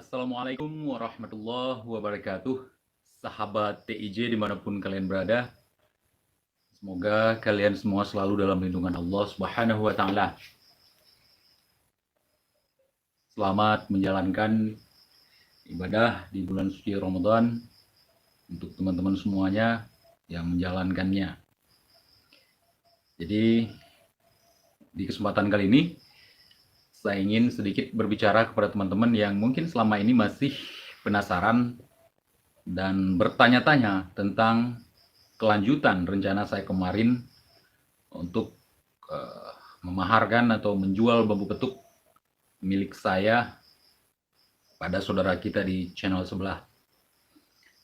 Assalamualaikum warahmatullahi wabarakatuh. Sahabat TIJ dimanapun kalian berada, semoga kalian semua selalu dalam lindungan Allah Subhanahu wa Ta'ala. Selamat menjalankan ibadah di bulan suci Ramadan untuk teman-teman semuanya yang menjalankannya. Jadi di kesempatan kali ini saya ingin sedikit berbicara kepada teman-teman yang mungkin selama ini masih penasaran dan bertanya-tanya tentang kelanjutan rencana saya kemarin untuk memaharkan atau menjual bambu petuk milik saya pada saudara kita di channel sebelah.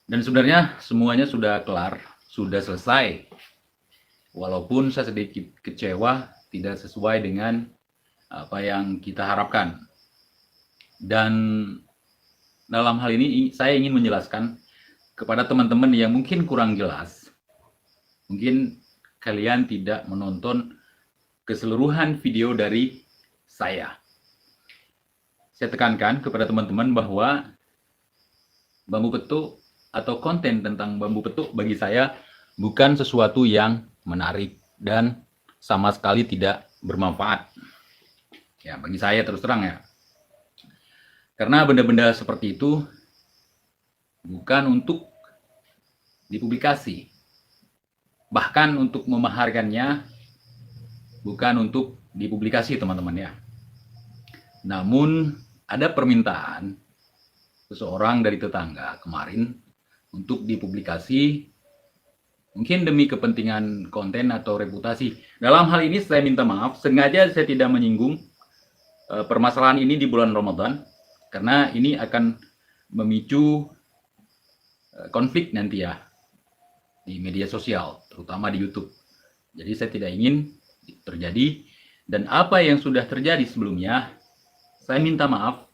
Dan sebenarnya semuanya sudah kelar, sudah selesai. Walaupun saya sedikit kecewa tidak sesuai dengan apa yang kita harapkan. Dan dalam hal ini saya ingin menjelaskan kepada teman-teman yang mungkin kurang jelas. Mungkin kalian tidak menonton keseluruhan video dari saya. Saya tekankan kepada teman-teman bahwa bambu petuk atau konten tentang bambu petuk bagi saya bukan sesuatu yang menarik dan sama sekali tidak bermanfaat. Ya, bagi saya terus terang ya. Karena benda-benda seperti itu bukan untuk dipublikasi. Bahkan untuk memaharkannya bukan untuk dipublikasi, teman-teman ya. Namun ada permintaan seseorang dari tetangga kemarin untuk dipublikasi, mungkin demi kepentingan konten atau reputasi. Dalam hal ini saya minta maaf, sengaja saya tidak menyinggung permasalahan ini di bulan Ramadan, karena ini akan memicu konflik nanti ya di media sosial, terutama di YouTube. Jadi saya tidak ingin terjadi, dan apa yang sudah terjadi sebelumnya, saya minta maaf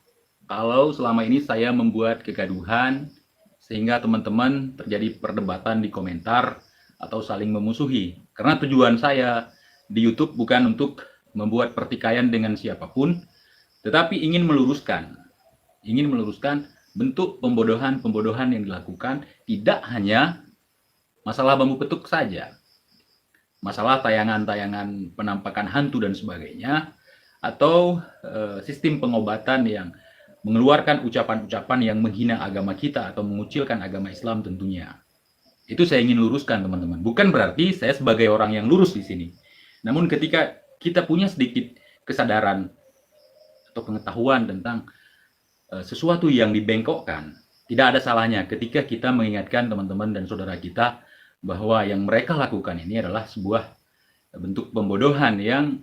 kalau selama ini saya membuat kegaduhan sehingga teman-teman terjadi perdebatan di komentar atau saling memusuhi. Karena tujuan saya di YouTube bukan untuk membuat pertikaian dengan siapapun, tetapi ingin meluruskan bentuk pembodohan yang dilakukan, tidak hanya masalah bambu petuk saja, masalah tayangan-tayangan penampakan hantu dan sebagainya, atau sistem pengobatan yang mengeluarkan ucapan-ucapan yang menghina agama kita atau mengucilkan agama Islam tentunya. Itu saya ingin luruskan, teman-teman. Bukan berarti saya sebagai orang yang lurus di sini. Namun ketika kita punya sedikit kesadaran atau pengetahuan tentang sesuatu yang dibengkokkan, tidak ada salahnya ketika kita mengingatkan teman-teman dan saudara kita bahwa yang mereka lakukan ini adalah sebuah bentuk pembodohan yang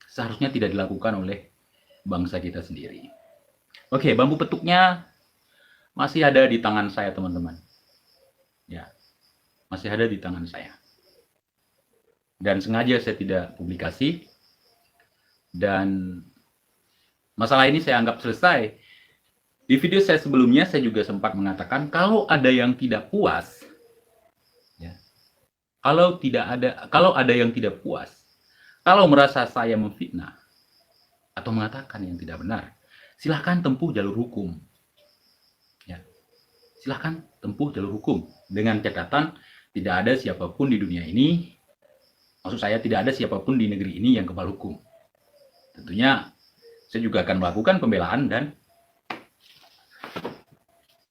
seharusnya tidak dilakukan oleh bangsa kita sendiri. Oke, bambu petuknya masih ada di tangan saya, teman-teman. Ya, masih ada di tangan saya. Dan sengaja saya tidak publikasi. Dan masalah ini saya anggap selesai. Di video saya sebelumnya saya juga sempat mengatakan kalau ada yang tidak puas, ya, kalau ada yang tidak puas, kalau merasa saya memfitnah atau mengatakan yang tidak benar, silahkan tempuh jalur hukum. Ya, silahkan tempuh jalur hukum dengan catatan tidak ada siapapun di dunia ini, maksud saya tidak ada siapapun di negeri ini yang kebal hukum. Tentunya saya juga akan melakukan pembelaan dan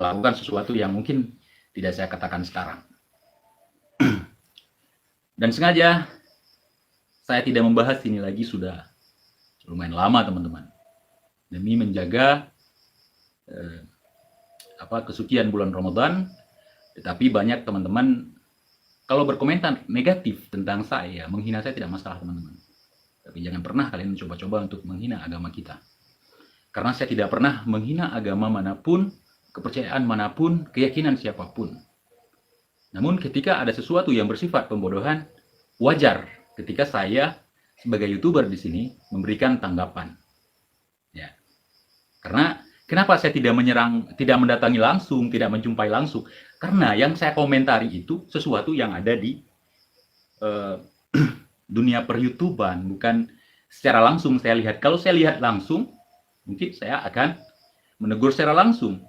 melakukan sesuatu yang mungkin tidak saya katakan sekarang. Dan sengaja saya tidak membahas ini lagi, sudah lumayan lama, teman-teman, demi menjaga kesucian bulan Ramadan. Tetapi banyak teman-teman kalau berkomentar negatif tentang saya, menghina saya, tidak masalah, teman-teman. Tapi jangan pernah kalian mencoba-coba untuk menghina agama kita. Karena saya tidak pernah menghina agama manapun, kepercayaan manapun, keyakinan siapapun. Namun ketika ada sesuatu yang bersifat pembodohan, wajar ketika saya sebagai YouTuber di sini memberikan tanggapan. Ya. Karena kenapa saya tidak menyerang, tidak mendatangi langsung, tidak menjumpai langsung? Karena yang saya komentari itu sesuatu yang ada di dunia per-YouTuban, bukan secara langsung saya lihat. Kalau saya lihat langsung, mungkin saya akan menegur secara langsung.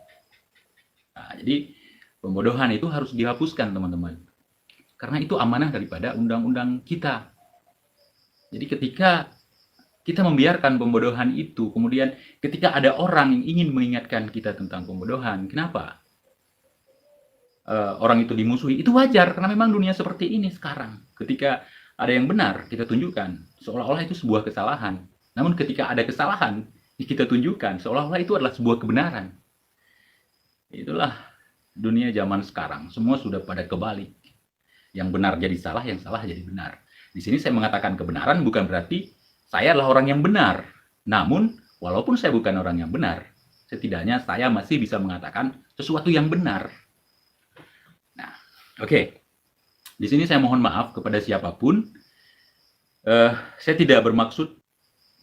Nah, jadi pembodohan itu harus dihapuskan, teman-teman. Karena itu amanah daripada undang-undang kita. Jadi ketika kita membiarkan pembodohan itu, kemudian ketika ada orang yang ingin mengingatkan kita tentang pembodohan, kenapa orang itu dimusuhi? Itu wajar, karena memang dunia seperti ini sekarang. Ketika ada yang benar, kita tunjukkan, seolah-olah itu sebuah kesalahan. Namun ketika ada kesalahan, kita tunjukkan, seolah-olah itu adalah sebuah kebenaran. Itulah dunia zaman sekarang, semua sudah pada kebalik. Yang benar jadi salah, yang salah jadi benar. Di sini saya mengatakan kebenaran bukan berarti saya adalah orang yang benar. Namun, walaupun saya bukan orang yang benar, setidaknya saya masih bisa mengatakan sesuatu yang benar. Nah, oke. Di sini saya mohon maaf kepada siapapun. Saya tidak bermaksud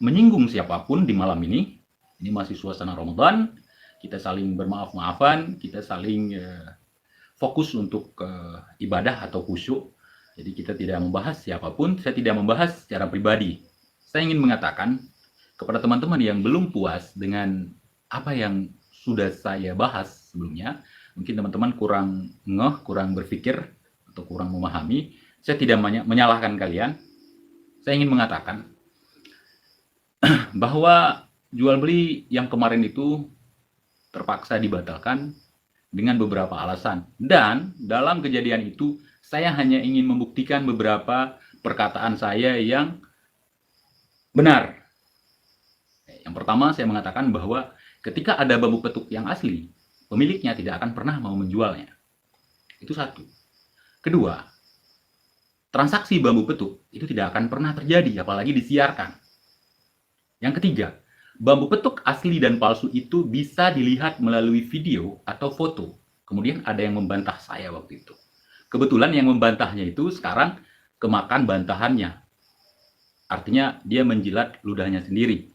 menyinggung siapapun di malam ini. Ini masih suasana Ramadan. Kita saling bermaaf-maafan, kita saling fokus untuk ibadah atau khusyuk. Jadi kita tidak membahas siapapun, saya tidak membahas secara pribadi. Saya ingin mengatakan kepada teman-teman yang belum puas dengan apa yang sudah saya bahas sebelumnya, mungkin teman-teman kurang ngeh, kurang berpikir, atau kurang memahami. Saya tidak menyalahkan kalian. Saya ingin mengatakan bahwa jual beli yang kemarin itu terpaksa dibatalkan dengan beberapa alasan. Dan dalam kejadian itu, saya hanya ingin membuktikan beberapa perkataan saya yang benar. Yang pertama, saya mengatakan bahwa ketika ada bambu petuk yang asli, pemiliknya tidak akan pernah mau menjualnya. Itu satu. Kedua, transaksi bambu petuk itu tidak akan pernah terjadi, apalagi disiarkan. Yang ketiga, bambu petuk asli dan palsu itu bisa dilihat melalui video atau foto. Kemudian ada yang membantah saya waktu itu. Kebetulan yang membantahnya itu sekarang kemakan bantahannya. Artinya dia menjilat ludahnya sendiri.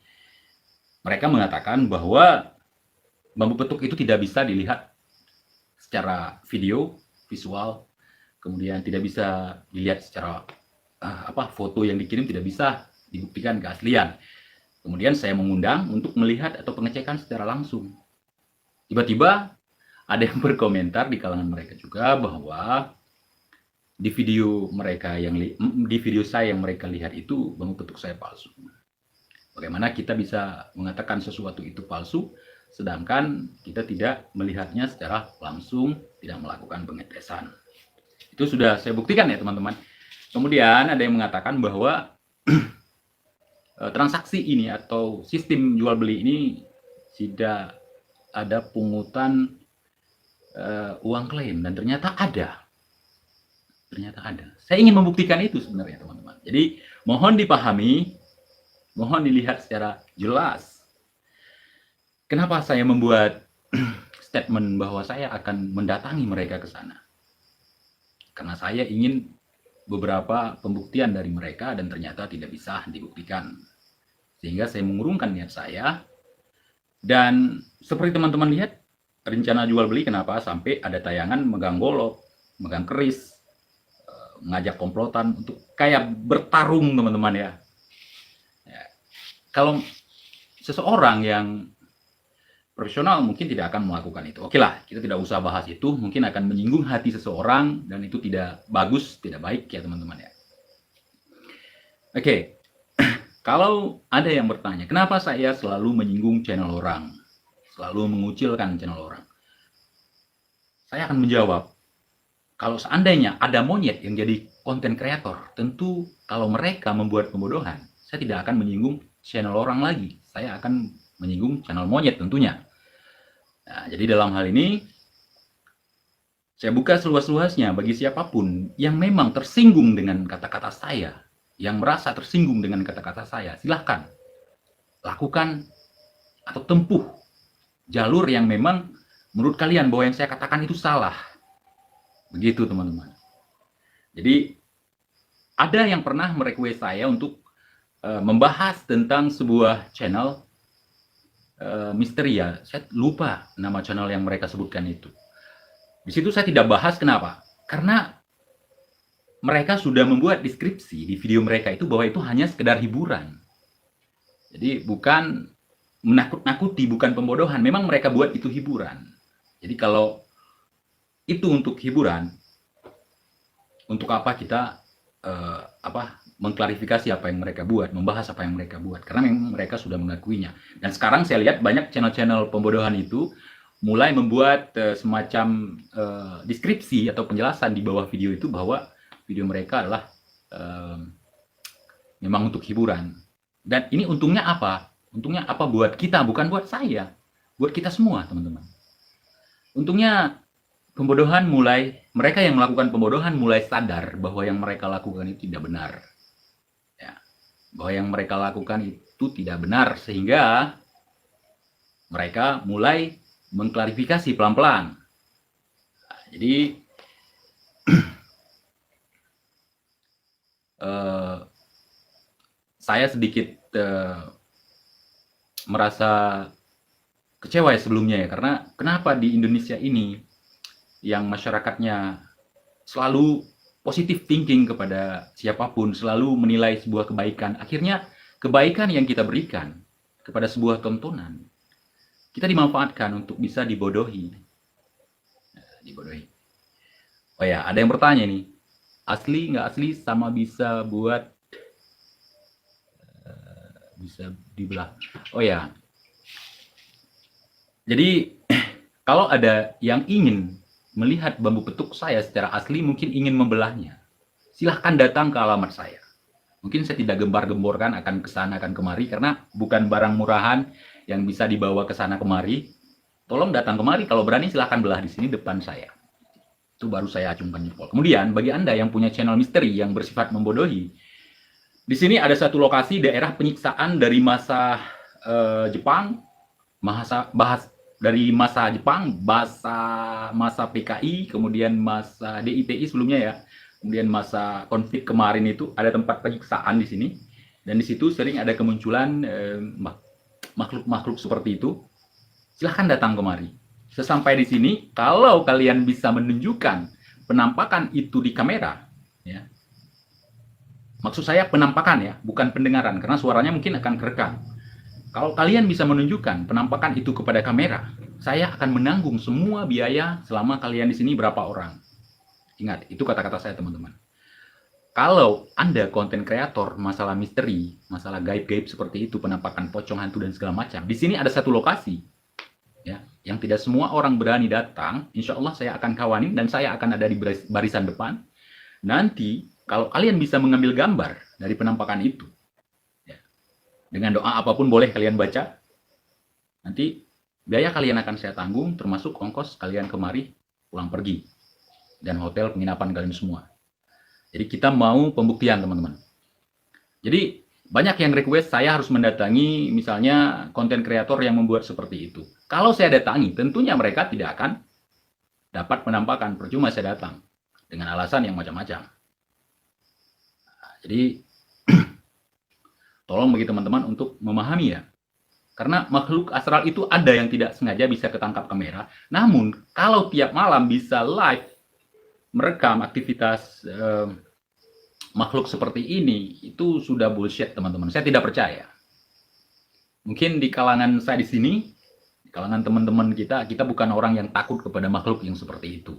Mereka mengatakan bahwa bambu petuk itu tidak bisa dilihat secara video, visual, kemudian tidak bisa dilihat secara foto yang dikirim, tidak bisa dibuktikan keaslian. Kemudian saya mengundang untuk melihat atau pengecekan secara langsung. Tiba-tiba ada yang berkomentar di kalangan mereka juga bahwa di video saya yang mereka lihat itu bambu petuk saya palsu. Bagaimana kita bisa mengatakan sesuatu itu palsu, sedangkan kita tidak melihatnya secara langsung, tidak melakukan pengetesan. Itu sudah saya buktikan ya teman-teman. Kemudian ada yang mengatakan bahwa transaksi ini atau sistem jual beli ini tidak ada pungutan uang klaim, dan ternyata ada. Saya ingin membuktikan itu sebenarnya teman-teman. Jadi mohon dipahami, mohon dilihat secara jelas. Kenapa saya membuat statement bahwa saya akan mendatangi mereka ke sana? Karena saya ingin beberapa pembuktian dari mereka dan ternyata tidak bisa dibuktikan. Sehingga saya mengurungkan niat saya. Dan seperti teman-teman lihat, rencana jual beli kenapa sampai ada tayangan megang golok, megang keris, ngajak komplotan untuk kayak bertarung teman-teman ya. Kalau seseorang yang profesional mungkin tidak akan melakukan itu. Oke lah, kita tidak usah bahas itu, mungkin akan menyinggung hati seseorang dan itu tidak bagus, tidak baik ya teman-teman ya. Oke. Kalau ada yang bertanya, kenapa saya selalu menyinggung channel orang, selalu mengucilkan channel orang? Saya akan menjawab, kalau seandainya ada monyet yang jadi konten kreator, tentu kalau mereka membuat pembodohan, saya tidak akan menyinggung channel orang lagi. Saya akan menyinggung channel monyet tentunya. Nah, jadi dalam hal ini, saya buka seluas-luasnya bagi siapapun yang memang tersinggung dengan kata-kata saya, yang merasa tersinggung dengan kata-kata saya, silahkan lakukan atau tempuh jalur yang memang menurut kalian bahwa yang saya katakan itu salah. Begitu teman-teman. Jadi ada yang pernah merequest saya untuk membahas tentang sebuah channel misteri ya. Saya lupa nama channel yang mereka sebutkan itu. Di situ saya tidak bahas, kenapa? Karena mereka sudah membuat deskripsi di video mereka itu bahwa itu hanya sekedar hiburan. Jadi bukan menakut-nakuti, bukan pembodohan. Memang mereka buat itu hiburan. Jadi kalau itu untuk hiburan, untuk apa kita mengklarifikasi apa yang mereka buat, membahas apa yang mereka buat, karena memang mereka sudah mengakuinya. Dan sekarang saya lihat banyak channel-channel pembodohan itu mulai membuat semacam deskripsi atau penjelasan di bawah video itu bahwa video mereka adalah memang untuk hiburan. Dan ini untungnya apa? Untungnya apa buat kita, bukan buat saya, buat kita semua, teman-teman. Untungnya mereka yang melakukan pembodohan mulai sadar bahwa yang mereka lakukan itu tidak benar. Ya, bahwa yang mereka lakukan itu tidak benar, sehingga mereka mulai mengklarifikasi pelan-pelan. Nah, jadi saya sedikit merasa kecewa ya sebelumnya ya, karena kenapa di Indonesia ini yang masyarakatnya selalu positive thinking kepada siapapun, selalu menilai sebuah kebaikan. Akhirnya kebaikan yang kita berikan kepada sebuah tontonan, kita dimanfaatkan untuk bisa dibodohi. Oh ya, ada yang bertanya nih, asli nggak asli sama bisa buat bisa dibelah. Oh ya, jadi kalau ada yang ingin melihat bambu petuk saya secara asli, mungkin ingin membelahnya, silahkan datang ke alamat saya. Mungkin saya tidak gembar-gemborkan akan kesana akan kemari, karena bukan barang murahan yang bisa dibawa ke sana kemari. Tolong datang kemari, kalau berani silahkan belah di sini depan saya. Itu baru saya acungkan jempol. Kemudian bagi Anda yang punya channel misteri yang bersifat membodohi, di sini ada satu lokasi daerah penyiksaan dari masa Jepang, dari masa Jepang, masa PKI, kemudian masa DITI sebelumnya ya, kemudian masa konflik kemarin itu ada tempat penyiksaan di sini, dan di situ sering ada kemunculan makhluk-makhluk seperti itu. Silahkan datang kemari. Sesampai di sini, kalau kalian bisa menunjukkan penampakan itu di kamera, ya, maksud saya penampakan ya, bukan pendengaran, karena suaranya mungkin akan kerekam. Kalau kalian bisa menunjukkan penampakan itu kepada kamera, saya akan menanggung semua biaya selama kalian di sini berapa orang. Ingat, itu kata-kata saya, teman-teman. Kalau Anda konten kreator masalah misteri, masalah gaib-gaib seperti itu, penampakan pocong, hantu, dan segala macam, di sini ada satu lokasi ya, yang tidak semua orang berani datang. Insya Allah saya akan kawanin dan saya akan ada di barisan depan. Nanti, kalau kalian bisa mengambil gambar dari penampakan itu, dengan doa apapun boleh kalian baca, nanti biaya kalian akan saya tanggung, termasuk ongkos kalian kemari, pulang pergi, dan hotel penginapan kalian semua. Jadi kita mau pembuktian, teman-teman. Jadi banyak yang request saya harus mendatangi misalnya konten kreator yang membuat seperti itu. Kalau saya datangi, tentunya mereka tidak akan dapat penampakan, percuma saya datang dengan alasan yang macam-macam. Nah, jadi tolong bagi teman-teman untuk memahami ya. Karena makhluk astral itu ada yang tidak sengaja bisa ketangkap kamera. Namun, kalau tiap malam bisa live merekam aktivitas makhluk seperti ini, itu sudah bullshit, teman-teman. Saya tidak percaya. Mungkin di kalangan saya di sini, di kalangan teman-teman kita bukan orang yang takut kepada makhluk yang seperti itu.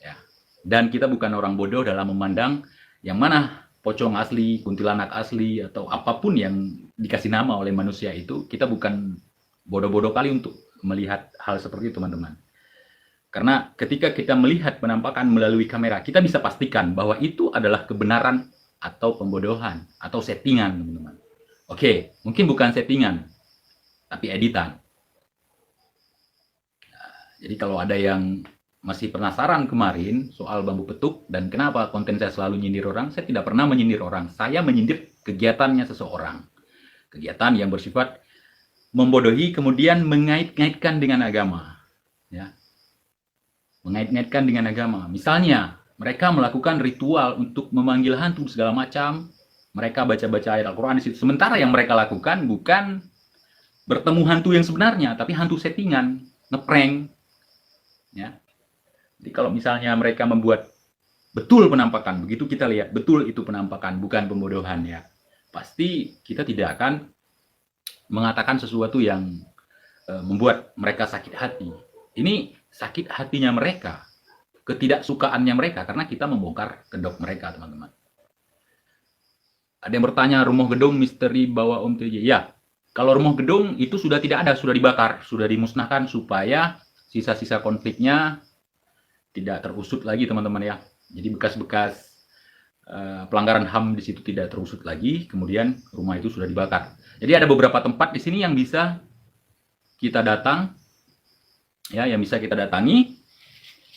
Ya. Dan kita bukan orang bodoh dalam memandang yang mana pocong asli, kuntilanak asli, atau apapun yang dikasih nama oleh manusia itu, kita bukan bodoh-bodoh kali untuk melihat hal seperti itu, teman-teman. Karena ketika kita melihat penampakan melalui kamera, kita bisa pastikan bahwa itu adalah kebenaran atau pembodohan, atau settingan, teman-teman. Oke, mungkin bukan settingan, tapi editan. Nah, jadi kalau ada yang masih penasaran kemarin soal bambu petuk dan kenapa konten saya selalu nyindir orang, saya tidak pernah menyindir orang. Saya menyindir kegiatannya seseorang. Kegiatan yang bersifat membodohi, kemudian mengait-ngaitkan dengan agama. Ya. Mengait-ngaitkan dengan agama. Misalnya, mereka melakukan ritual untuk memanggil hantu segala macam. Mereka baca-baca ayat Al-Quran di situ. Sementara yang mereka lakukan bukan bertemu hantu yang sebenarnya, tapi hantu settingan, ngeprank. Ya. Jadi kalau misalnya mereka membuat betul penampakan, begitu kita lihat betul itu penampakan, bukan pembodohan ya, pasti kita tidak akan mengatakan sesuatu yang membuat mereka sakit hati. Ini sakit hatinya mereka, ketidaksukaannya mereka, karena kita membongkar kedok mereka, teman-teman. Ada yang bertanya, rumah gedung misteri bawah Om TJ. Ya, kalau rumah gedung itu sudah tidak ada, sudah dibakar, sudah dimusnahkan supaya sisa-sisa konfliknya tidak terusut lagi, teman-teman ya. Jadi bekas-bekas pelanggaran HAM di situ tidak terusut lagi, kemudian rumah itu sudah dibakar. Jadi ada beberapa tempat di sini yang bisa kita datang, ya, yang bisa kita datangi.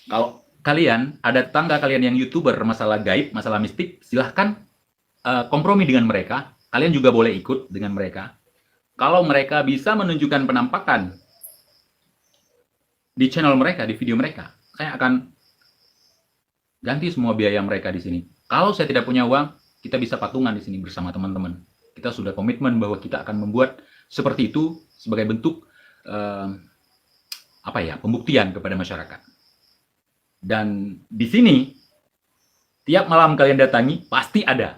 Kalau kalian ada tetangga kalian yang YouTuber masalah gaib, masalah mistik, silahkan kompromi dengan mereka. Kalian juga boleh ikut dengan mereka. Kalau mereka bisa menunjukkan penampakan di channel mereka, di video mereka, saya akan ganti semua biaya mereka di sini. Kalau saya tidak punya uang, kita bisa patungan di sini bersama teman-teman. Kita sudah komitmen bahwa kita akan membuat seperti itu sebagai bentuk pembuktian kepada masyarakat. Dan di sini tiap malam kalian datangi pasti ada,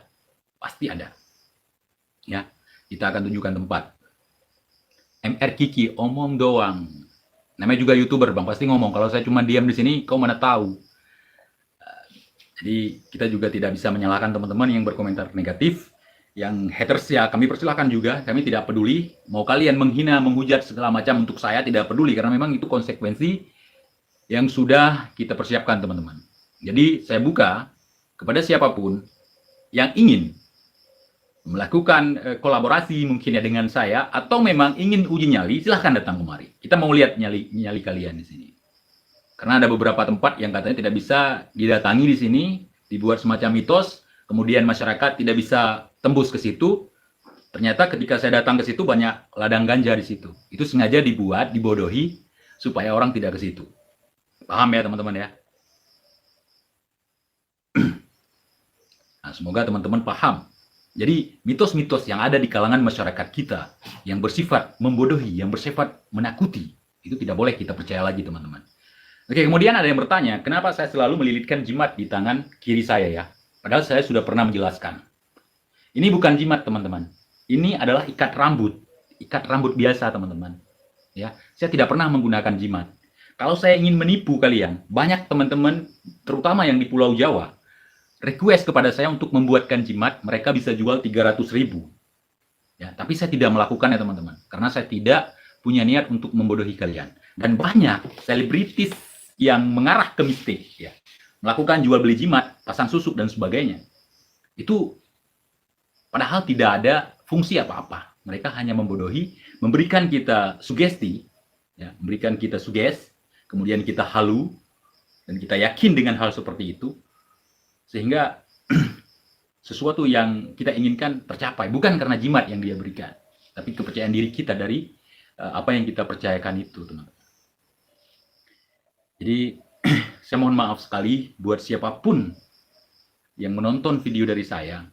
ya. Kita akan tunjukkan tempat. MR Kiki omong doang, namanya juga YouTuber bang, pasti ngomong. Kalau saya cuma diam di sini, kau mana tahu. Jadi kita juga tidak bisa menyalahkan teman-teman yang berkomentar negatif, yang haters ya kami persilahkan juga, kami tidak peduli. Mau kalian menghina, menghujat segala macam, untuk saya tidak peduli, karena memang itu konsekuensi yang sudah kita persiapkan teman-teman. Jadi saya buka kepada siapapun yang ingin melakukan kolaborasi mungkin ya dengan saya, atau memang ingin uji nyali, silahkan datang kemari. Kita mau lihat nyali kalian di sini. Karena ada beberapa tempat yang katanya tidak bisa didatangi di sini, dibuat semacam mitos, kemudian masyarakat tidak bisa tembus ke situ. Ternyata ketika saya datang ke situ banyak ladang ganja di situ. Itu sengaja dibuat, dibodohi supaya orang tidak ke situ. Paham ya teman-teman ya? Nah, semoga teman-teman paham. Jadi mitos-mitos yang ada di kalangan masyarakat kita yang bersifat membodohi, yang bersifat menakuti, itu tidak boleh kita percaya lagi teman-teman. Oke, kemudian ada yang bertanya, kenapa saya selalu melilitkan jimat di tangan kiri saya ya? Padahal saya sudah pernah menjelaskan. Ini bukan jimat, teman-teman. Ini adalah ikat rambut biasa, teman-teman. Ya, saya tidak pernah menggunakan jimat. Kalau saya ingin menipu kalian, banyak teman-teman, terutama yang di Pulau Jawa, request kepada saya untuk membuatkan jimat, mereka bisa jual 300.000. Ya, tapi saya tidak melakukannya, teman-teman, karena saya tidak punya niat untuk membodohi kalian. Dan banyak selebritis yang mengarah ke mistik, ya, melakukan jual beli jimat, pasang susuk dan sebagainya. Itu padahal tidak ada fungsi apa-apa. Mereka hanya membodohi, memberikan kita sugesti, ya, memberikan kita kemudian kita halu, dan kita yakin dengan hal seperti itu, sehingga sesuatu yang kita inginkan tercapai, bukan karena jimat yang dia berikan, tapi kepercayaan diri kita dari apa yang kita percayakan itu, teman-teman. Jadi saya mohon maaf sekali buat siapapun yang menonton video dari saya.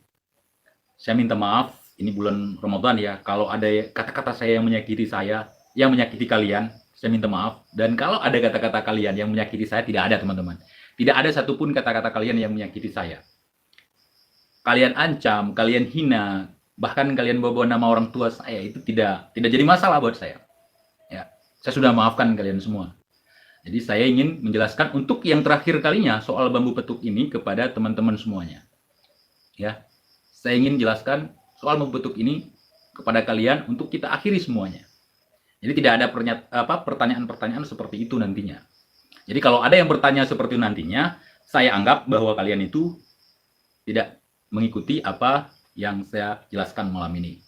Saya minta maaf, ini bulan Ramadan ya, kalau ada kata-kata saya yang menyakiti kalian, saya minta maaf. Dan kalau ada kata-kata kalian yang menyakiti saya, tidak ada teman-teman. Tidak ada satupun kata-kata kalian yang menyakiti saya. Kalian ancam, kalian hina, bahkan kalian bawa nama orang tua saya, itu tidak jadi masalah buat saya. Ya, saya sudah maafkan kalian semua. Jadi saya ingin menjelaskan untuk yang terakhir kalinya soal bambu petuk ini kepada teman-teman semuanya. Ya, saya ingin jelaskan soal bambu petuk ini kepada kalian untuk kita akhiri semuanya. Jadi tidak ada pertanyaan-pertanyaan seperti itu nantinya. Jadi kalau ada yang bertanya seperti itu nantinya, saya anggap bahwa kalian itu tidak mengikuti apa yang saya jelaskan malam ini.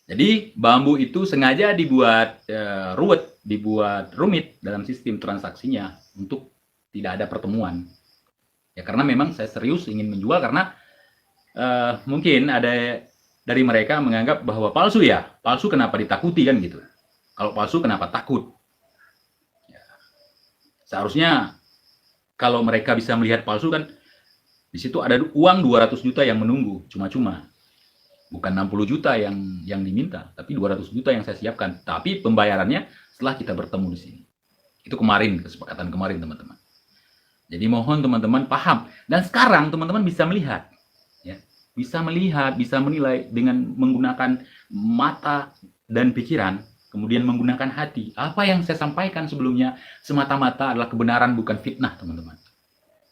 Jadi bambu itu sengaja dibuat ruwet, dibuat rumit dalam sistem transaksinya untuk tidak ada pertemuan. Ya karena memang saya serius ingin menjual, karena mungkin ada dari mereka menganggap bahwa palsu ya. Palsu kenapa ditakuti kan gitu. Kalau palsu kenapa takut? Ya, seharusnya kalau mereka bisa melihat palsu kan di situ ada uang 200 juta yang menunggu cuma-cuma. Bukan 60 juta yang diminta, tapi 200 juta yang saya siapkan. Tapi pembayarannya setelah kita bertemu di sini. Itu kemarin, kesepakatan kemarin teman-teman. Jadi mohon teman-teman paham. Dan sekarang teman-teman bisa melihat, ya, bisa melihat, bisa menilai dengan menggunakan mata dan pikiran, kemudian menggunakan hati. Apa yang saya sampaikan sebelumnya semata-mata adalah kebenaran, bukan fitnah, teman-teman.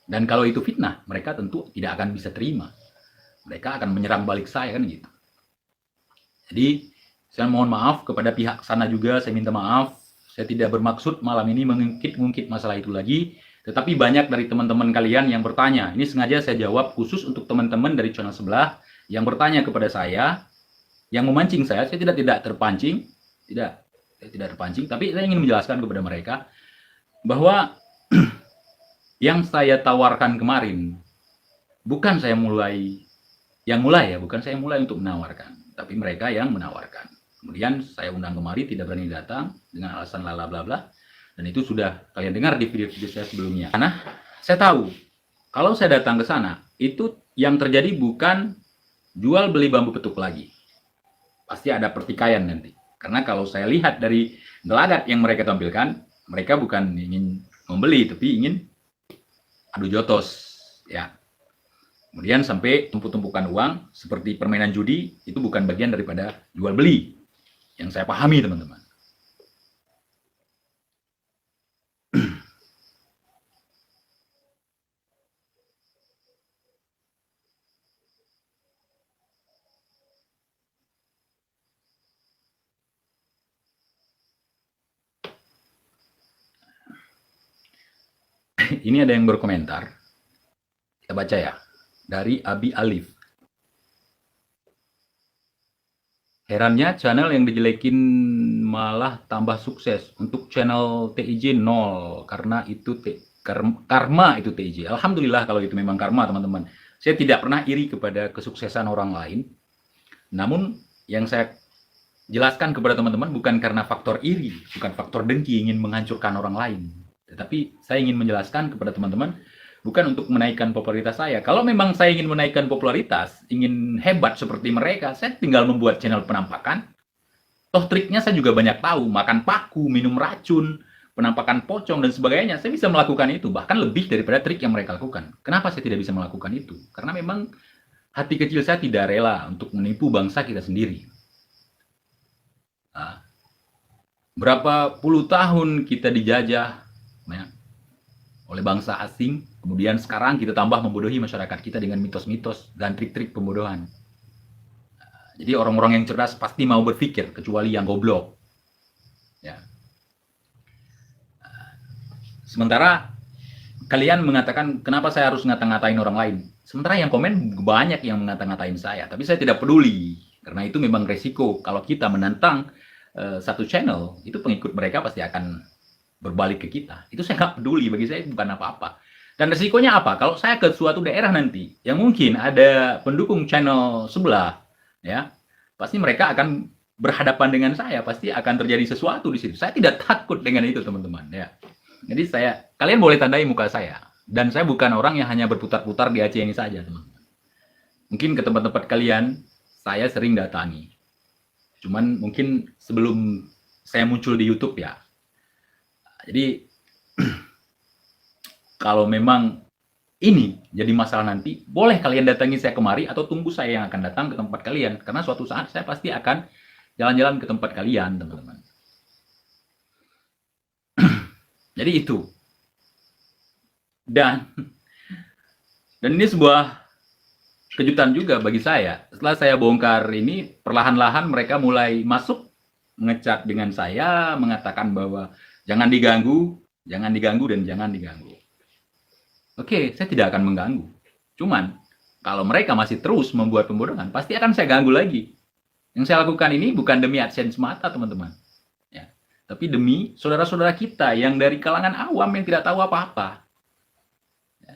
Dan kalau itu fitnah, mereka tentu tidak akan bisa terima. Mereka akan menyerang balik saya, kan gitu. Jadi, saya mohon maaf kepada pihak sana juga, saya minta maaf. Saya tidak bermaksud malam ini mengungkit masalah itu lagi. Tetapi banyak dari teman-teman kalian yang bertanya. Ini sengaja saya jawab khusus untuk teman-teman dari channel sebelah yang bertanya kepada saya, yang memancing saya tidak terpancing, saya tidak terpancing, tapi saya ingin menjelaskan kepada mereka bahwa yang saya tawarkan kemarin bukan saya bukan saya mulai untuk menawarkan, tapi mereka yang menawarkan. Kemudian saya undang kemari, tidak berani datang dengan alasan lala bla bla, dan itu sudah kalian dengar di video-video saya sebelumnya. Karena saya tahu kalau saya datang ke sana, itu yang terjadi bukan jual beli bambu petuk lagi. Pasti ada pertikaian nanti. Karena kalau saya lihat dari gelagat yang mereka tampilkan, mereka bukan ingin membeli, tapi ingin adu jotos, ya. Kemudian sampai tumpuk-tumpukan uang seperti permainan judi, itu bukan bagian daripada jual beli yang saya pahami, teman-teman. Ini ada yang berkomentar, kita baca ya, dari Abi Alif. Herannya channel yang dijelekin malah tambah sukses. Untuk channel TIJ 0, karena itu karma itu TIJ. Alhamdulillah kalau itu memang karma, teman-teman. Saya tidak pernah iri kepada kesuksesan orang lain. Namun yang saya jelaskan kepada teman-teman bukan karena faktor iri, bukan faktor dengki ingin menghancurkan orang lain. Tetapi saya ingin menjelaskan kepada teman-teman bukan untuk menaikkan popularitas saya. Kalau memang saya ingin menaikkan popularitas, ingin hebat seperti mereka, saya tinggal membuat channel penampakan. Toh triknya saya juga banyak tahu, makan paku, minum racun, penampakan pocong dan sebagainya. Saya bisa melakukan itu, bahkan lebih daripada trik yang mereka lakukan. Kenapa saya tidak bisa melakukan itu? Karena memang hati kecil saya tidak rela untuk menipu bangsa kita sendiri. Nah, berapa puluh tahun kita dijajah oleh bangsa asing, kemudian sekarang kita tambah membodohi masyarakat kita dengan mitos-mitos dan trik-trik pembodohan. Jadi orang-orang yang cerdas pasti mau berpikir, kecuali yang goblok. Ya. Sementara kalian mengatakan, kenapa saya harus ngata-ngatain orang lain? Sementara yang komen banyak yang mengata-ngatain saya, tapi saya tidak peduli. Karena itu memang resiko. Kalau kita menantang satu channel, itu pengikut mereka pasti akan berbalik ke kita. Itu saya nggak peduli, bagi saya bukan apa-apa. Dan resikonya apa? Kalau saya ke suatu daerah nanti, yang mungkin ada pendukung channel sebelah, ya, pasti mereka akan berhadapan dengan saya, pasti akan terjadi sesuatu di situ. Saya tidak takut dengan itu, teman-teman. Ya. Jadi kalian boleh tandai muka saya. Dan saya bukan orang yang hanya berputar-putar di Aceh ini saja, teman-teman. Mungkin ke tempat-tempat kalian, saya sering datangi. Cuman mungkin sebelum saya muncul di YouTube ya. Jadi kalau memang ini jadi masalah nanti, boleh kalian datangi saya kemari atau tunggu saya yang akan datang ke tempat kalian. Karena suatu saat saya pasti akan jalan-jalan ke tempat kalian, teman-teman. Jadi itu. Dan ini sebuah kejutan juga bagi saya. Setelah saya bongkar ini, perlahan-lahan mereka mulai masuk, ngecat dengan saya, mengatakan bahwa jangan diganggu, dan jangan diganggu. Oke, saya tidak akan mengganggu. Cuman, kalau mereka masih terus membuat pembodohan, pasti akan saya ganggu lagi. Yang saya lakukan ini bukan demi AdSense semata, teman-teman. Ya, tapi demi saudara-saudara kita yang dari kalangan awam yang tidak tahu apa-apa. Ya.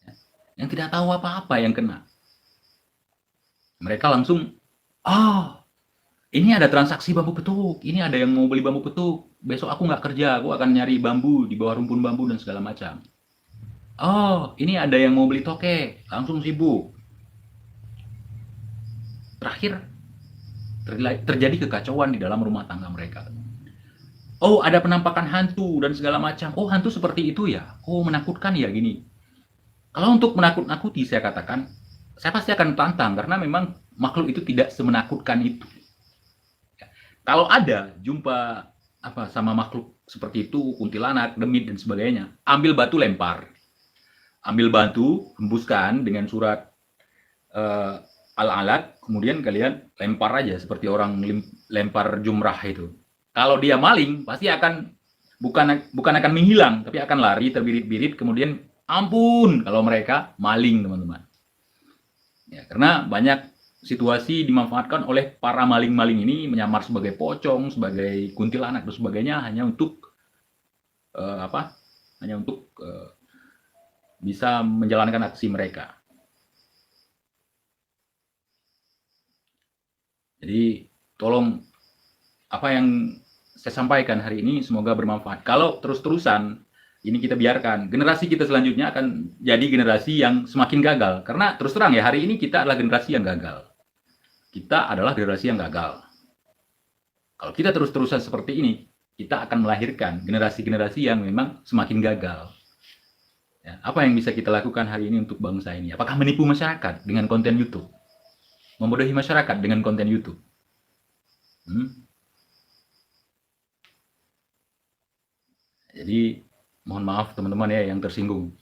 Ya. Yang tidak tahu apa-apa yang kena. Mereka langsung, ini ada transaksi bambu petuk, ini ada yang mau beli bambu petuk, besok aku nggak kerja, aku akan nyari bambu di bawah rumpun bambu dan segala macam. Ini ada yang mau beli toke, langsung sibuk. Terakhir, terjadi kekacauan di dalam rumah tangga mereka. Ada penampakan hantu dan segala macam. Hantu seperti itu ya? Menakutkan ya gini. Kalau untuk menakut-nakuti, saya katakan, saya pasti akan tantang, karena memang makhluk itu tidak semenakutkan itu. Kalau ada jumpa apa sama makhluk seperti itu, kuntilanak, demit dan sebagainya, ambil batu lempar. Ambil batu, hembuskan dengan surat al-alaq, kemudian kalian lempar aja seperti orang lempar jumrah itu. Kalau dia maling, pasti akan bukan akan menghilang, tapi akan lari terbirit-birit, kemudian ampun kalau mereka maling, teman-teman. Ya, karena banyak situasi dimanfaatkan oleh para maling-maling ini menyamar sebagai pocong, sebagai kuntilanak dan sebagainya hanya untuk apa? Hanya untuk bisa menjalankan aksi mereka. Jadi tolong apa yang saya sampaikan hari ini semoga bermanfaat. Kalau terus-terusan ini kita biarkan, generasi kita selanjutnya akan jadi generasi yang semakin gagal. Karena terus terang ya, hari ini kita adalah generasi yang gagal. Kita adalah generasi yang gagal. Kalau kita terus-terusan seperti ini, kita akan melahirkan generasi-generasi yang memang semakin gagal. Ya, apa yang bisa kita lakukan hari ini untuk bangsa ini? Apakah menipu masyarakat dengan konten YouTube? Membodohi masyarakat dengan konten YouTube? Jadi mohon maaf teman-teman ya yang tersinggung,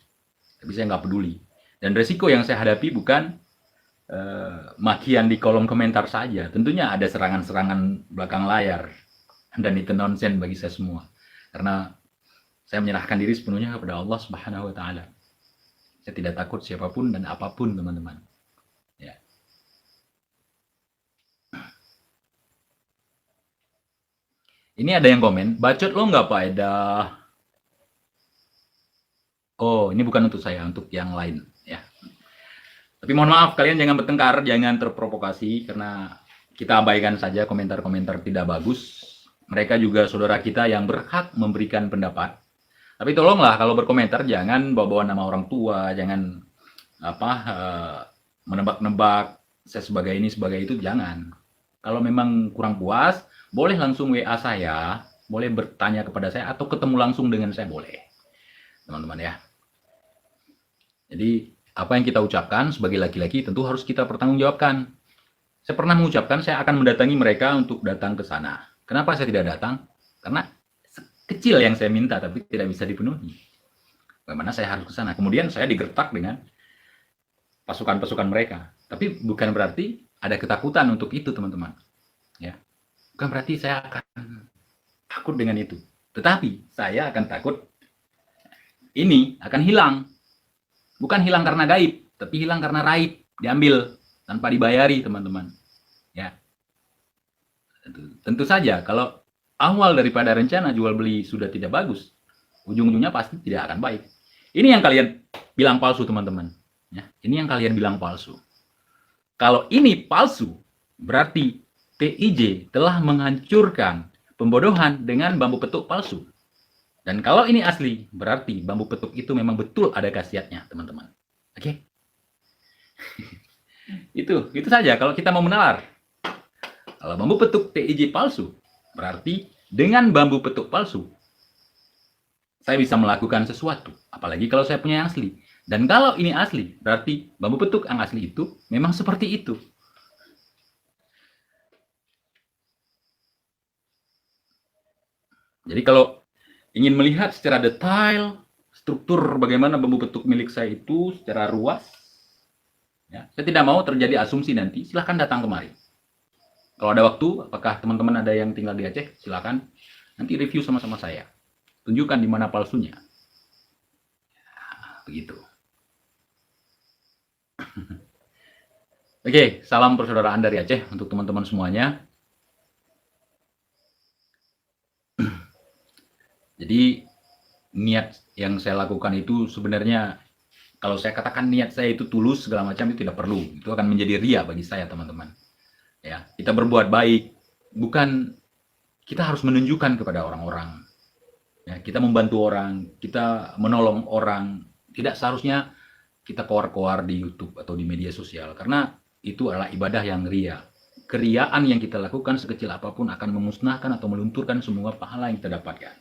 tapi saya nggak peduli. Dan resiko yang saya hadapi bukan makian di kolom komentar saja. Tentunya ada serangan-serangan belakang layar, dan itu nonsen bagi saya semua. Karena saya menyerahkan diri sepenuhnya kepada Allah Subhanahu wa Ta'ala. Saya tidak takut siapapun dan apapun, teman-teman. Ya. Ini ada yang komen, bacot lo nggak Pak Eda? Oh, ini bukan untuk saya, untuk yang lain. Ya. Tapi mohon maaf, kalian jangan bertengkar, jangan terprovokasi, karena kita abaikan saja komentar-komentar tidak bagus. Mereka juga saudara kita yang berhak memberikan pendapat. Tapi tolonglah kalau berkomentar jangan bawa-bawa nama orang tua, jangan menebak-nebak saya sebagai ini sebagai itu, jangan. Kalau memang kurang puas, boleh langsung WA saya, boleh bertanya kepada saya atau ketemu langsung dengan saya, boleh. Teman-teman ya. Jadi apa yang kita ucapkan sebagai laki-laki tentu harus kita pertanggungjawabkan. Saya pernah mengucapkan saya akan mendatangi mereka untuk datang ke sana. Kenapa saya tidak datang? Karena kecil yang saya minta tapi tidak bisa dipenuhi. Bagaimana saya harus ke sana? Kemudian saya digertak dengan pasukan-pasukan mereka. Tapi bukan berarti ada ketakutan untuk itu, teman-teman. Ya. Bukan berarti saya akan takut dengan itu. Tetapi saya akan takut ini akan hilang. Bukan hilang karena gaib, tapi hilang karena raib, diambil tanpa dibayari, teman-teman. Ya. Tentu saja kalau awal daripada rencana jual beli sudah tidak bagus, ujung-ujungnya pasti tidak akan baik. Ini yang kalian bilang palsu, teman-teman. Ya, ini yang kalian bilang palsu. Kalau ini palsu, berarti TIJ telah menghancurkan pembodohan dengan bambu petuk palsu. Dan kalau ini asli, berarti bambu petuk itu memang betul ada khasiatnya, teman-teman. Oke? Itu saja kalau kita mau menalar. Kalau bambu petuk TIJ palsu, berarti dengan bambu petuk palsu, saya bisa melakukan sesuatu. Apalagi kalau saya punya yang asli. Dan kalau ini asli, berarti bambu petuk yang asli itu memang seperti itu. Jadi kalau ingin melihat secara detail struktur bagaimana bambu petuk milik saya itu secara ruas, ya, saya tidak mau terjadi asumsi nanti, silahkan datang kemari. Kalau ada waktu, apakah teman-teman ada yang tinggal di Aceh, silakan nanti review sama-sama saya. Tunjukkan di mana palsunya. Ya, begitu. Oke, salam persaudaraan dari Aceh untuk teman-teman semuanya. Jadi niat yang saya lakukan itu sebenarnya kalau saya katakan niat saya itu tulus segala macam itu tidak perlu. Itu akan menjadi ria bagi saya, teman-teman. Ya, kita berbuat baik, bukan kita harus menunjukkan kepada orang-orang. Ya, kita membantu orang, kita menolong orang, tidak seharusnya kita koar-koar di YouTube atau di media sosial, karena itu adalah ibadah yang ria. Keriaan yang kita lakukan sekecil apapun akan memusnahkan atau melunturkan semua pahala yang kita dapatkan.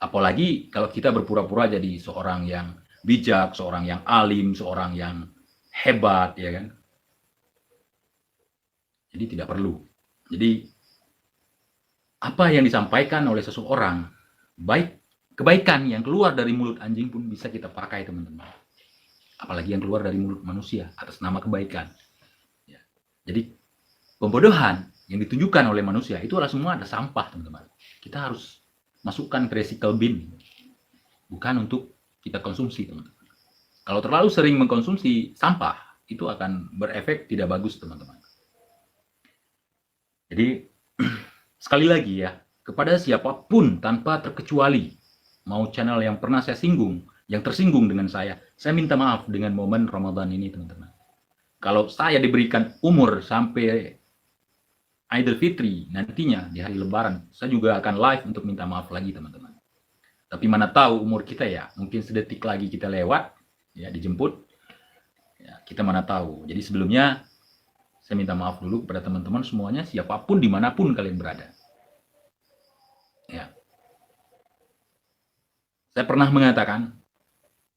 Apalagi kalau kita berpura-pura jadi seorang yang bijak, seorang yang alim, seorang yang hebat, ya kan? Jadi tidak perlu. Jadi apa yang disampaikan oleh seseorang, baik kebaikan yang keluar dari mulut anjing pun bisa kita pakai, teman-teman. Apalagi yang keluar dari mulut manusia atas nama kebaikan. Ya. Jadi pembodohan yang ditunjukkan oleh manusia itu adalah semua ada sampah, teman-teman. Kita harus masukkan ke recycle bin, bukan untuk kita konsumsi, teman-teman. Kalau terlalu sering mengkonsumsi sampah, itu akan berefek tidak bagus, teman-teman. Jadi sekali lagi ya, kepada siapapun tanpa terkecuali, mau channel yang pernah saya singgung, yang tersinggung dengan saya minta maaf dengan momen Ramadan ini, teman-teman. Kalau saya diberikan umur sampai Idul Fitri nantinya di hari Lebaran, saya juga akan live untuk minta maaf lagi, teman-teman. Tapi mana tahu umur kita ya, mungkin sedetik lagi kita lewat, ya dijemput, ya, kita mana tahu. Jadi sebelumnya saya minta maaf dulu kepada teman-teman semuanya, siapapun dimanapun kalian berada. Ya. Saya pernah mengatakan,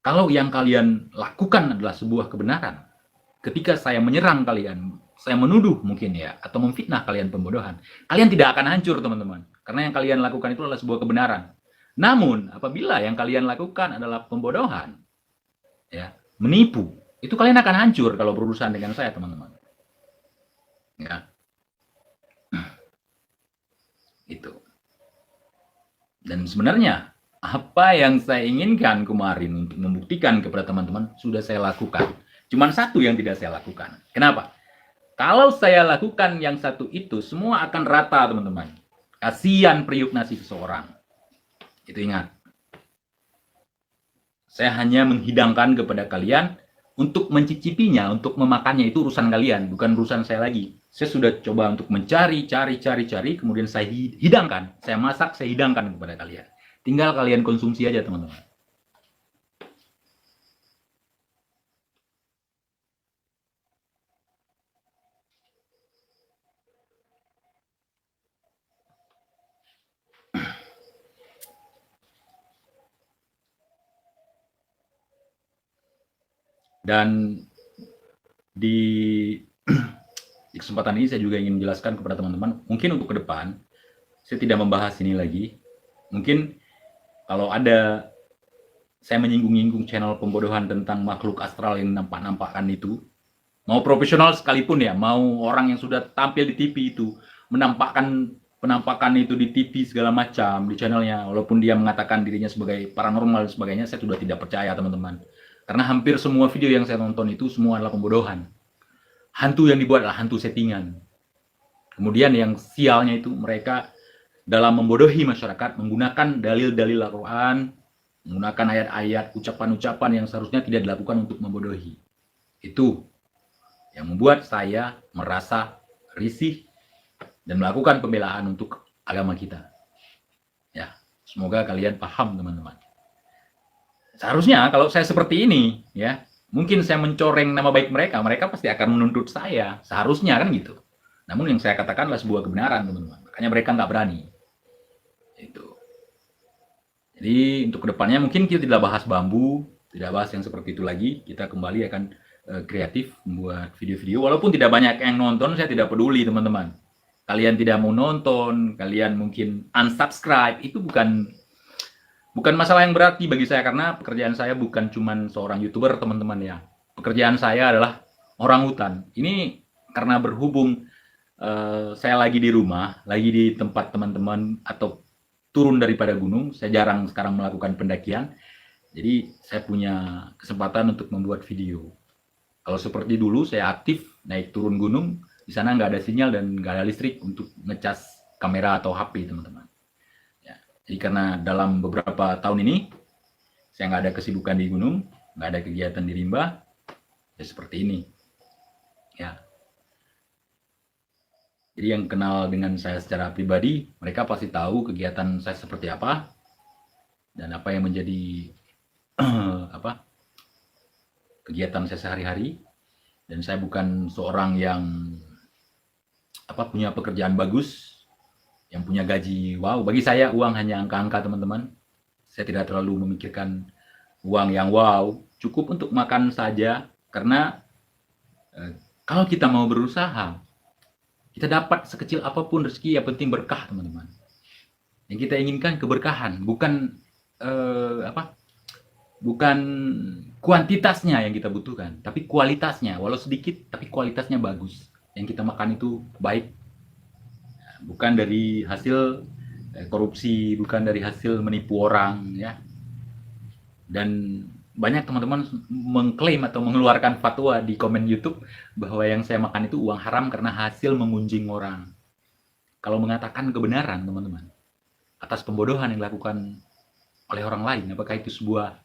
kalau yang kalian lakukan adalah sebuah kebenaran, ketika saya menyerang kalian, saya menuduh mungkin ya, atau memfitnah kalian pembodohan, kalian tidak akan hancur, teman-teman. Karena yang kalian lakukan itu adalah sebuah kebenaran. Namun, apabila yang kalian lakukan adalah pembodohan, ya, menipu, itu kalian akan hancur kalau berurusan dengan saya, teman-teman. Ya. Itu. Dan sebenarnya apa yang saya inginkan kemarin untuk membuktikan kepada teman-teman sudah saya lakukan. Cuman satu yang tidak saya lakukan. Kenapa? Kalau saya lakukan yang satu itu, semua akan rata, teman-teman. Kasihan periuk nasi seseorang. Itu ingat. Saya hanya menghidangkan kepada kalian untuk mencicipinya, untuk memakannya, itu urusan kalian, bukan urusan saya lagi. Saya sudah coba untuk mencari, cari, kemudian saya hidangkan. Saya masak, saya hidangkan kepada kalian. Tinggal kalian konsumsi aja, teman-teman. Dan di kesempatan ini saya juga ingin menjelaskan kepada teman-teman, mungkin untuk ke depan, saya tidak membahas ini lagi. Mungkin kalau ada saya menyinggung-nyinggung channel pembodohan tentang makhluk astral yang nampak-nampakkan itu, mau profesional sekalipun ya, mau orang yang sudah tampil di TV itu, menampakkan penampakan itu di TV segala macam, di channelnya, walaupun dia mengatakan dirinya sebagai paranormal dan sebagainya, saya sudah tidak percaya, teman-teman. Karena hampir semua video yang saya tonton itu semua adalah pembodohan. Hantu yang dibuat adalah hantu settingan. Kemudian yang sialnya itu mereka dalam membodohi masyarakat menggunakan dalil-dalil Al-Quran, menggunakan ayat-ayat, ucapan-ucapan yang seharusnya tidak dilakukan untuk membodohi. Itu yang membuat saya merasa risih dan melakukan pembelaan untuk agama kita. Ya, semoga kalian paham, teman-teman. Seharusnya kalau saya seperti ini, ya, mungkin saya mencoreng nama baik mereka, mereka pasti akan menuntut saya. Seharusnya kan gitu. Namun yang saya katakan adalah sebuah kebenaran, teman-teman. Makanya mereka nggak berani. Itu. Jadi untuk kedepannya mungkin kita tidak bahas bambu, tidak bahas yang seperti itu lagi. Kita kembali akan kreatif membuat video-video. Walaupun tidak banyak yang nonton, saya tidak peduli, teman-teman. Kalian tidak mau nonton, kalian mungkin unsubscribe, itu bukan masalah yang berarti bagi saya, karena pekerjaan saya bukan cuma seorang YouTuber, teman-teman ya. Pekerjaan saya adalah orang hutan. Ini karena berhubung saya lagi di rumah, lagi di tempat teman-teman atau turun daripada gunung, saya jarang sekarang melakukan pendakian. Jadi saya punya kesempatan untuk membuat video. Kalau seperti dulu saya aktif naik turun gunung, di sana nggak ada sinyal dan nggak ada listrik untuk ngecas kamera atau HP, teman-teman. Jadi karena dalam beberapa tahun ini, saya nggak ada kesibukan di gunung, nggak ada kegiatan di rimba, ya seperti ini. Ya. Jadi yang kenal dengan saya secara pribadi, mereka pasti tahu kegiatan saya seperti apa, dan apa yang menjadi kegiatan saya sehari-hari. Dan saya bukan seorang yang punya pekerjaan bagus, yang punya gaji wow. Bagi saya uang hanya angka-angka, teman-teman. Saya tidak terlalu memikirkan uang yang wow, cukup untuk makan saja. Karena kalau kita mau berusaha, kita dapat sekecil apapun rezeki, yang penting berkah, teman-teman. Yang kita inginkan keberkahan, bukan bukan kuantitasnya yang kita butuhkan, tapi kualitasnya. Walau sedikit, tapi kualitasnya bagus. Yang kita makan itu baik, bukan dari hasil korupsi, bukan dari hasil menipu orang, ya. Dan banyak teman-teman mengklaim atau mengeluarkan fatwa di komen YouTube bahwa yang saya makan itu uang haram karena hasil mengunjing orang. Kalau mengatakan kebenaran, teman-teman, atas pembodohan yang dilakukan oleh orang lain, apakah itu sebuah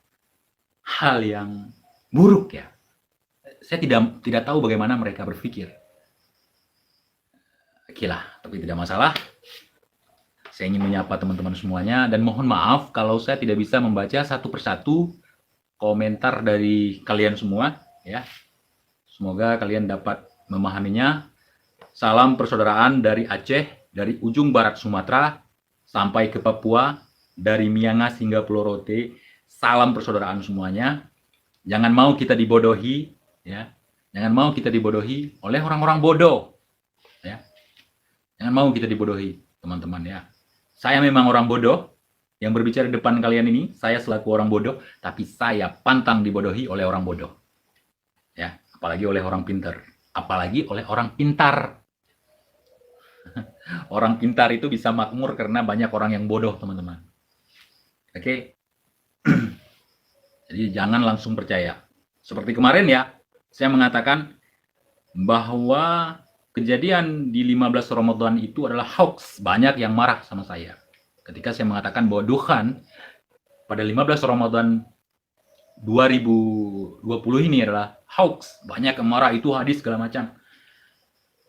hal yang buruk, ya? Saya tidak tahu bagaimana mereka berpikir. Oke lah, tapi tidak masalah. Saya ingin menyapa teman-teman semuanya dan mohon maaf kalau saya tidak bisa membaca satu persatu komentar dari kalian semua, ya. Semoga kalian dapat memahaminya. Salam persaudaraan dari Aceh, dari ujung barat Sumatera sampai ke Papua, dari Miangas hingga Pulau Rote. Salam persaudaraan semuanya. Jangan mau kita dibodohi, ya. Jangan mau kita dibodohi oleh orang-orang bodoh, ya. Jangan mau kita dibodohi, teman-teman, ya. Saya memang orang bodoh yang berbicara di depan kalian ini. Saya selaku orang bodoh, tapi saya pantang dibodohi oleh orang bodoh, ya. Apalagi oleh orang pintar, apalagi oleh orang pintar. Orang pintar itu bisa makmur karena banyak orang yang bodoh, teman-teman. Oke. Jadi jangan langsung percaya. Seperti kemarin, ya, saya mengatakan bahwa kejadian di 15 Ramadan itu adalah hoax. Banyak yang marah sama saya ketika saya mengatakan bahwa duhan pada 15 Ramadan 2020 ini adalah hoax. Banyak yang marah, itu hadis segala macam.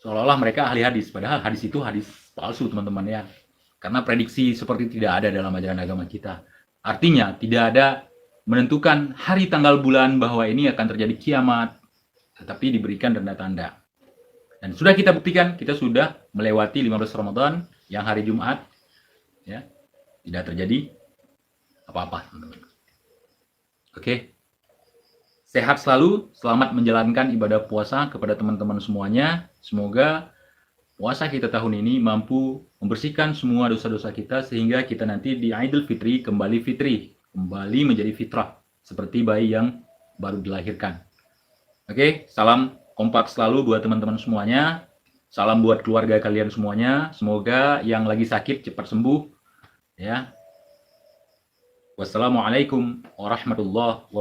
Seolah-olah mereka ahli hadis, padahal hadis itu hadis palsu, teman-teman, ya. Karena prediksi seperti tidak ada dalam ajaran agama kita. Artinya tidak ada menentukan hari, tanggal, bulan bahwa ini akan terjadi kiamat, tetapi diberikan tanda-tanda. Dan sudah kita buktikan, kita sudah melewati 15 Ramadan yang hari Jumat, ya, tidak terjadi apa-apa, teman-teman. Oke. Sehat selalu, selamat menjalankan ibadah puasa kepada teman-teman semuanya. Semoga puasa kita tahun ini mampu membersihkan semua dosa-dosa kita sehingga kita nanti di Idul Fitri kembali fitri, kembali menjadi fitrah seperti bayi yang baru dilahirkan. Oke, salam kompak selalu buat teman-teman semuanya. Salam buat keluarga kalian semuanya. Semoga yang lagi sakit cepat sembuh, ya. Wassalamualaikum warahmatullahi wabarakatuh.